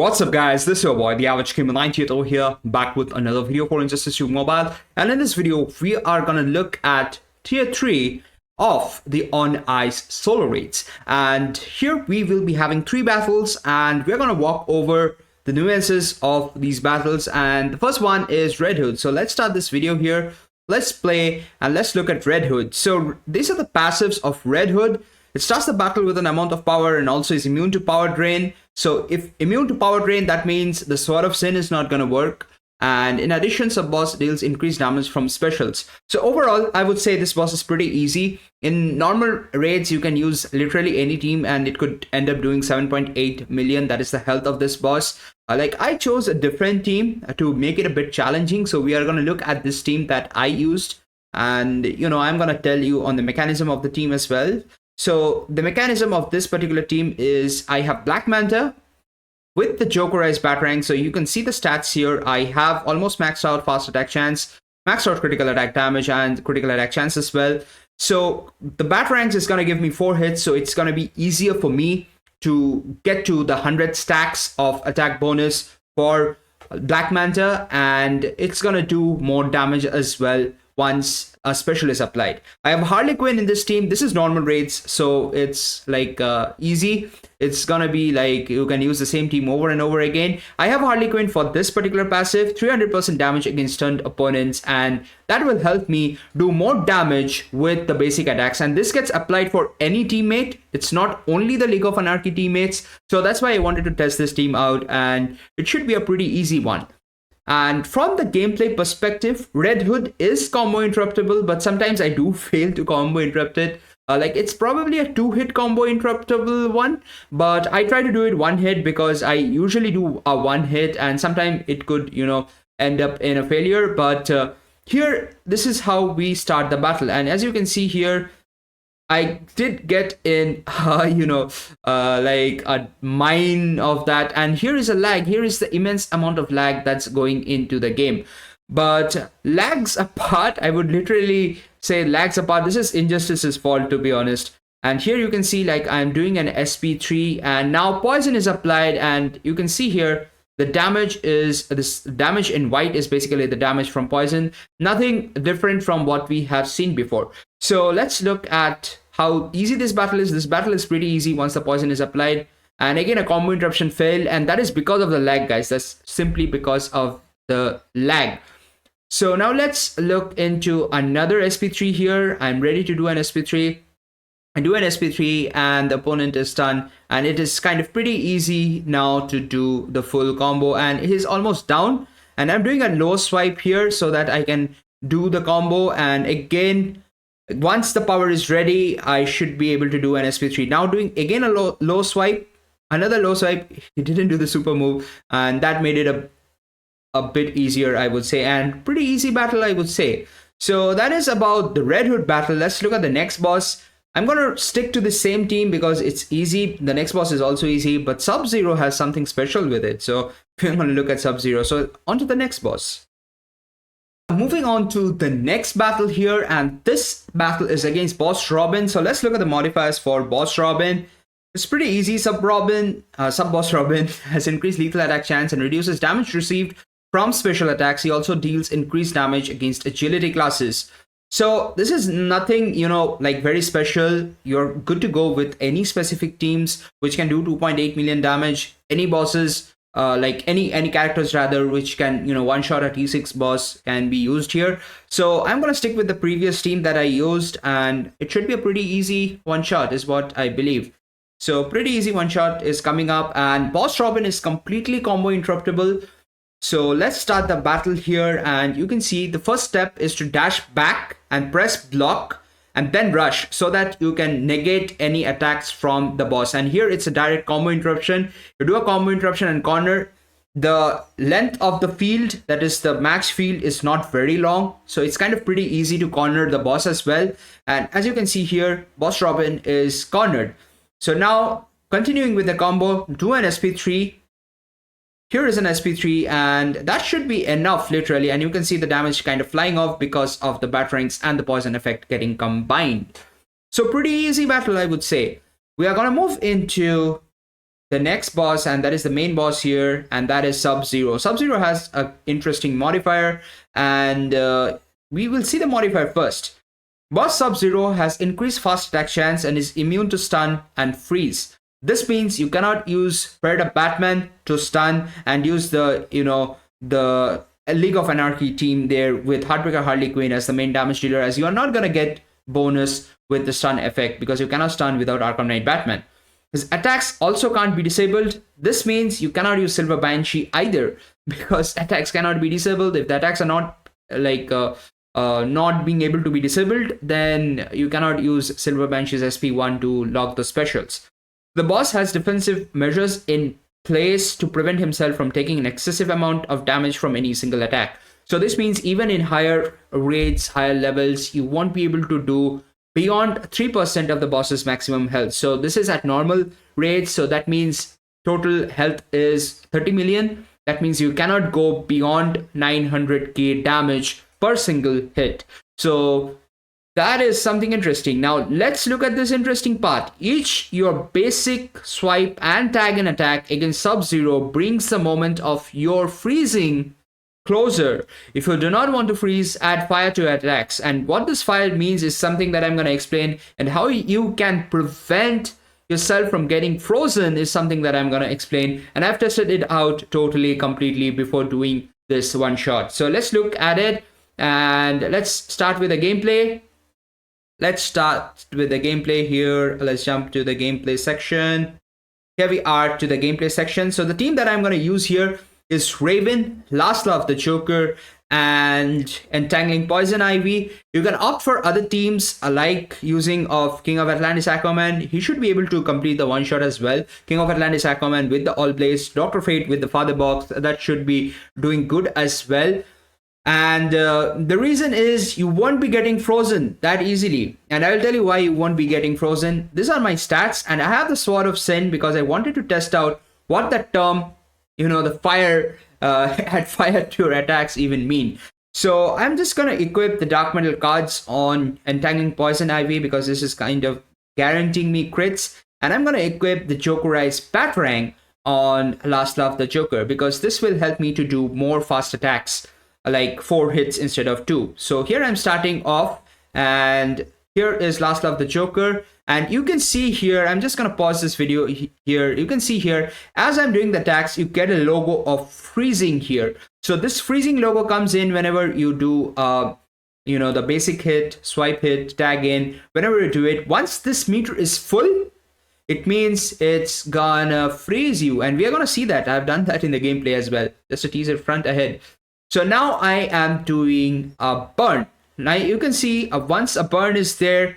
What's up guys, this is your boy, the average gamer 98 over here, back with another video for Injustice 2 Mobile. And in this video, we are gonna look at tier 3 of the On Ice solo raids. And here we will be having 3 battles and we're gonna walk over the nuances of these battles. And the first one is Red Hood. So let's start this video here. Let's play and let's look at Red Hood. So these are the passives of Red Hood. It starts the battle with an amount of power and also is immune to power drain. So if immune to power drain, that means the Sword of Sin is not going to work. And in addition, sub-boss deals increased damage from specials. So overall, I would say this boss is pretty easy. In normal raids, you can use literally any team and it could end up doing 7.8 million. That is the health of this boss. I chose a different team to make it a bit challenging. So we are going to look at this team that I used. And, I'm going to tell you on the mechanism of the team as well. So the mechanism of this particular team is I have Black Manta with the Jokerized Batarang. So you can see the stats here. I have almost maxed out fast attack chance, maxed out critical attack damage and critical attack chance as well. So the Batarangs is going to give me 4 hits. So it's going to be easier for me to get to the 100 stacks of attack bonus for Black Manta. And it's going to do more damage as well once a special is applied. I have Harley Quinn in this team. This is normal raids, so it's easy. It's gonna be like you can use the same team over and over again. I have Harley Quinn for this particular passive, 300% damage against stunned opponents, and that will help me do more damage with the basic attacks. And this gets applied for any teammate. It's not only the League of Anarchy teammates. So that's why I wanted to test this team out, and it should be a pretty easy one. And from the gameplay perspective, Red Hood is combo interruptible, but sometimes I do fail to combo interrupt it. It's probably a 2-hit combo interruptible one, but I try to do it 1 hit because I usually do a 1 hit and sometimes it could, end up in a failure. But here, this is how we start the battle. And as you can see here, I did get in, a mine of that. And here is a lag. Here is the immense amount of lag that's going into the game. But lags apart, I would literally say lags apart. This is Injustice's fault, to be honest. And here you can see I'm doing an SP3 and now poison is applied. And you can see here, the damage is this damage in white is basically the damage from poison. Nothing different from what we have seen before. So let's look at how easy this battle is. This battle is pretty easy once the poison is applied. And again, a combo interruption failed. And that is because of the lag, guys. That's simply because of the lag. So now let's look into another SP3 here. I'm ready to do an SP3. I do an SP3 and the opponent is done. And it is kind of pretty easy now to do the full combo. And he's almost down. And I'm doing a low swipe here so that I can do the combo. And again, once the power is ready, I should be able to do an SP3. Now doing again a low swipe, another low swipe. He didn't do the super move. And that made it a bit easier, I would say. And pretty easy battle, I would say. So that is about the Red Hood battle. Let's look at the next boss. I'm going to stick to the same team because it's easy. The next boss is also easy, but Sub-Zero has something special with it. So we're going to look at Sub-Zero. So on to the next boss. Moving on to the next battle here, and this battle is against Boss Robin. So let's look at the modifiers for Boss Robin. It's pretty easy. Sub-Boss Robin has increased lethal attack chance and reduces damage received from special attacks. He also deals increased damage against agility classes. So this is nothing, very special. You're good to go with any specific teams which can do 2.8 million damage. Any bosses, any characters rather, which can, one-shot a T6 boss can be used here. So I'm going to stick with the previous team that I used, and it should be a pretty easy one-shot is what I believe. So pretty easy one-shot is coming up, and Boss Robin is completely combo interruptible. So let's start the battle here, and you can see the first step is to dash back and press block and then rush so that you can negate any attacks from the boss. And here it's a direct combo interruption. You do a combo interruption and corner. The length of the field, that is the max field, is not very long. So it's kind of pretty easy to corner the boss as well. And as you can see here, Boss Robin is cornered. So now continuing with the combo, do an SP3. Here is an SP3 and that should be enough literally, and you can see the damage kind of flying off because of the Batarangs and the poison effect getting combined. So pretty easy battle, I would say. We are going to move into the next boss, and that is the main boss here, and that is Sub-Zero. Sub-Zero has an interesting modifier, and we will see the modifier first. Boss Sub-Zero has increased fast attack chance and is immune to stun and freeze. This means you cannot use Predator Batman to stun and use the League of Anarchy team there with Heartbreaker Harley Quinn as the main damage dealer, as you are not going to get bonus with the stun effect because you cannot stun without Arkham Knight Batman. His attacks also can't be disabled. This means you cannot use Silver Banshee either because attacks cannot be disabled. If the attacks are not not being able to be disabled, then you cannot use Silver Banshee's SP1 to lock the specials. The boss has defensive measures in place to prevent himself from taking an excessive amount of damage from any single attack. So this means even in higher raids, higher levels, you won't be able to do beyond 3% of the boss's maximum health. So this is at normal raids, so that means total health is 30 million. That means you cannot go beyond 900k damage per single hit. So that is something interesting. Now let's look at this interesting part. Your basic swipe and tag and attack against Sub-Zero brings the moment of your freezing closer. If you do not want to freeze, add fire to attacks. And what this fire means is something that I'm going to explain, and how you can prevent yourself from getting frozen is something that I'm going to explain. And I've tested it out totally, completely before doing this one shot. So let's look at it and let's start with the gameplay. Let's start with the gameplay here. Let's jump to the gameplay section. Here we are to the gameplay section. So the team that I'm going to use here is Raven, Last Love the Joker, and Entangling Poison Ivy. You can opt for other teams like using of King of Atlantis Aquaman. He should be able to complete the one shot as well. King of Atlantis Aquaman with the All Blaze, Dr. Fate with the Father Box, that should be doing good as well. And the reason is you won't be getting frozen that easily. And I will tell you why you won't be getting frozen. These are my stats, and I have the Sword of Sin because I wanted to test out what that term, the fire, had fire to your attacks even mean. So I'm just going to equip the Dark Metal cards on Entangling Poison Ivy because this is kind of guaranteeing me crits. And I'm going to equip the Jokerized Batarang on Last Love the Joker because this will help me to do more fast attacks, like 4 hits instead of 2. So here I'm starting off, and here is Last Love the Joker. And you can see here, I'm just going to pause this video here. You can see here, as I'm doing the attacks, you get a logo of freezing here. So this freezing logo comes in whenever you do, the basic hit, swipe hit, tag in, whenever you do it. Once this meter is full, it means it's gonna freeze you. And we are going to see that. I've done that in the gameplay as well. Just a teaser front ahead. So now I am doing a burn. Now you can see once a burn is there,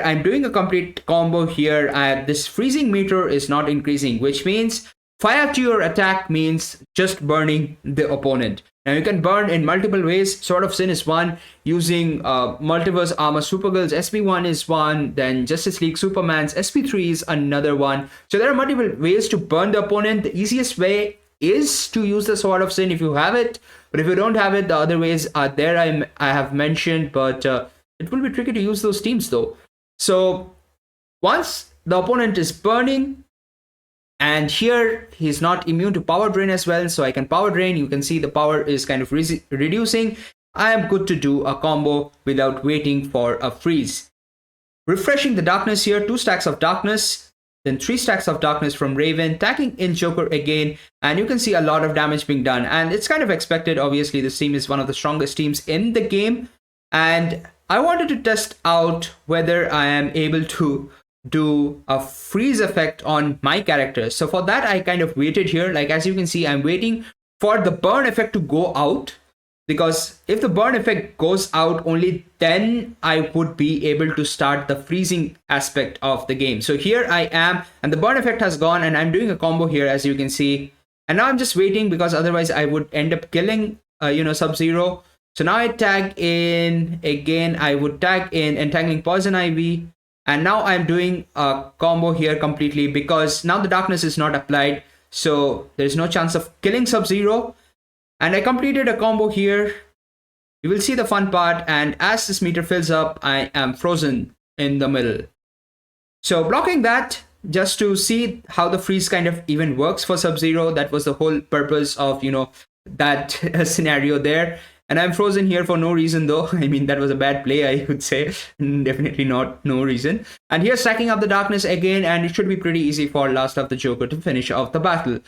I'm doing a complete combo here. This freezing meter is not increasing, which means fire to your attack means just burning the opponent. Now you can burn in multiple ways. Sword of Sin is one, using Multiverse Armor Supergirl's SP1 is one, then Justice League Superman's SP3 is another one. So there are multiple ways to burn the opponent. The easiest way is to use the Sword of Sin if you have it, but if you don't have it, the other ways are there. I have mentioned, but it will be tricky to use those teams though. So once the opponent is burning, and here he's not immune to power drain as well, so I can power drain. You can see the power is kind of reducing. I am good to do a combo without waiting for a freeze. Refreshing the darkness here, 2 stacks of darkness, then 3 stacks of darkness from Raven, tagging in Joker again, and you can see a lot of damage being done. And it's kind of expected. Obviously, this team is one of the strongest teams in the game, and I wanted to test out whether I am able to do a freeze effect on my characters. So for that, I kind of waited here. Like as you can see, I'm waiting for the burn effect to go out, because if the burn effect goes out, only then I would be able to start the freezing aspect of the game. So here I am, and the burn effect has gone, and I'm doing a combo here, as you can see. And now I'm just waiting because otherwise I would end up killing, Sub-Zero. So now I tag in again. I would tag in Entangling Poison Ivy. And now I'm doing a combo here completely because now the darkness is not applied. So there's no chance of killing Sub-Zero. And I completed a combo here. You will see the fun part. And as this meter fills up, I am frozen in the middle. So blocking that, just to see how the freeze kind of even works for Sub-Zero. That was the whole purpose of, that scenario there. And I'm frozen here for no reason, though. I mean, that was a bad play, I would say. Definitely not no reason. And here's stacking up the darkness again, and it should be pretty easy for Last of the Joker to finish off the battle.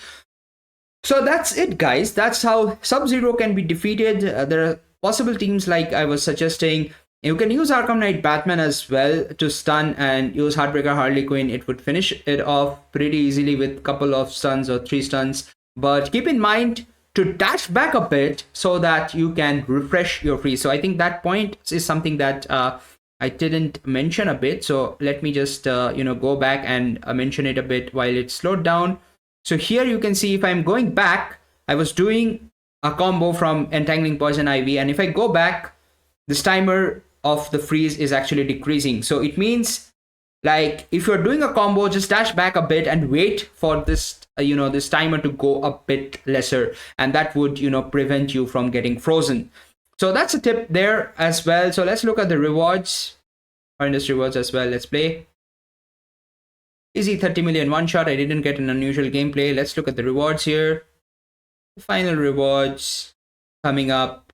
So that's it, guys. That's how Sub-Zero can be defeated. There are possible teams like I was suggesting. You can use Arkham Knight Batman as well to stun, and use Heartbreaker Harley Quinn. It would finish it off pretty easily with a couple of stuns or 3 stuns. But keep in mind to dash back a bit so that you can refresh your freeze. So I think that point is something that I didn't mention a bit. So let me just go back and mention it a bit while it's slowed down. So here you can see if I'm going back, I was doing a combo from Entangling Poison Ivy, and if I go back, this timer of the freeze is actually decreasing. So it means, like, if you're doing a combo, just dash back a bit and wait for this this timer to go a bit lesser, and that would prevent you from getting frozen. So that's a tip there as well. So let's look at the rewards, or industry rewards as well. Let's play. Easy 30 million one shot. I didn't get an unusual gameplay. Let's look at the rewards here. Final rewards coming up.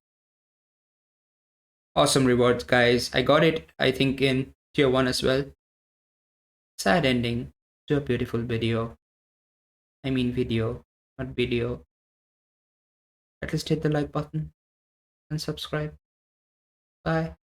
Awesome rewards, guys. I got it, I think, in tier 1 as well. Sad ending to a beautiful video. I mean video, not video. At least hit the like button and subscribe. Bye.